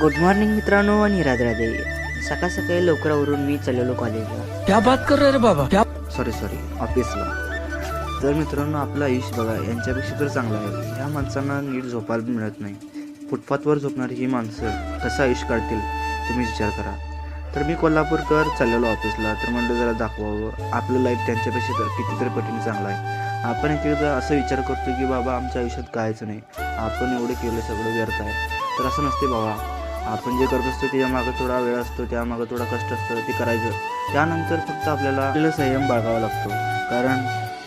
Good morning मित्रांनो आणि राधे राधे. सकाळ सकाळी लवकरावरून मी चाललेलो कॉलेजला. क्या बात कर रहे रे बाबा, क्या सॉरी ऑफिसला. तर मित्रांनो, आपलं आयुष्य बघा यांच्यापेक्षा तर चांगलं आहे. ह्या माणसांना नीट झोपायला पण मिळत नाही. फुटपाथवर झोपणारी ही माणसं कसं आयुष्य काढतील तुम्ही विचार करा. तर मी कोल्हापूरकर चाललेलो ऑफिसला. तर म्हटलं जरा दाखवावं आपलं लाईफ त्यांच्यापेक्षा तर कितीतरी पटीने चांगलं आहे. आपण एकदा असं विचार करतो की बाबा आमच्या आयुष्यात कायच नाही, आपण एवढं केलं सगळं व्यर्थ आहे. तर असं नसते बाबा. आपण जे करत असतो त्यामागं थोडा वेळ असतो, त्यामागं थोडा कष्ट असतं, ते करायचं. त्यानंतर फक्त आपल्याला संयम बाळगावा लागतो, कारण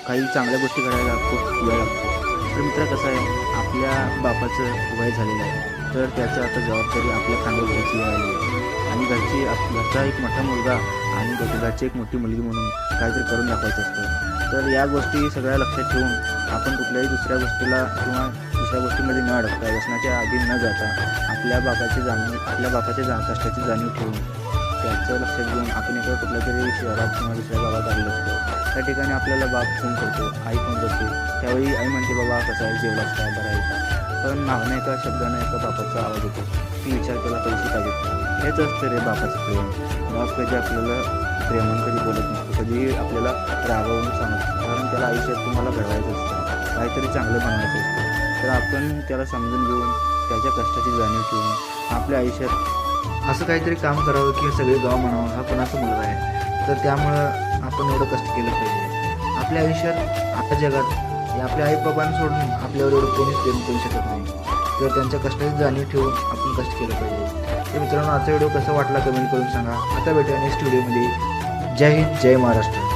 काही चांगल्या गोष्टी करायला खूप वेळ लागतो. तर मित्र कसं आहे, आपल्या बापाचं वय झालेलं आहे, तर त्याचं आता जबाबदारी आपल्या खांद्यावर घ्यायची वेळ आली आहे. आणि घरचा एक मोठा मुलगा आणि घरची एक मोठी मुलगी म्हणून काहीतरी करून दाखवायचं असतं. तर या गोष्टी सगळ्या लक्षात ठेवून आपण कुठल्याही दुसऱ्या गोष्टीला किंवा दुसऱ्या गोष्टीमध्ये न अडकता, व्यसनाच्या आधी न जाता आपल्या बापाच्या कष्टाची जाणीव ठेवून त्याचं लक्षात घेऊन आपण एका कुठल्या तरी शहरात किंवा दुसऱ्या गावात आलेलो असतो. त्या ठिकाणी आपल्याला बाप फोन करतो, आई फोन करते. त्यावेळी आई म्हणते बाबा कसं आहे, जेवलास का, बरं आहे का. पण नावाने एका शब्दाने एका बापाचा आवाज येतो की विचार केला पैसे पाहिजेत. हेच असतं रे बापाचं प्रेम. बाप कधी आपल्याला प्रेमान कधी बोलत नसतो, कधी आपल्याला रागावून सांगतो, कारण त्याला आयुष्यात तुम्हाला घडवायचं असतं, काहीतरी चांगलं बनवायचं असतं. तर आपण त्याला समजून घेऊन त्याच्या कष्टाची जाणीव ठेवून आपल्या आयुष्यात असं काहीतरी काम करावं की सगळे गाव म्हणावं हा कोणाचा मुलगा आहे. तर त्यामुळं आपण एवढं कष्ट केलं पाहिजे. आपल्या आयुष्यात आता जगात आपल्या आईबाबांना सोडून आपल्यावर एवढं कोणीच प्रेम करू शकत नाही. तर त्यांच्या कष्टाची जाणीव ठेवून आपण कष्ट केलं पाहिजे. तर मित्रांनो, आजचा व्हिडिओ कसा वाटला कमेंट करून सांगा. आता भेटूया नेक्स्ट व्हिडिओमध्ये. जय हिंद, जय महाराष्ट्र.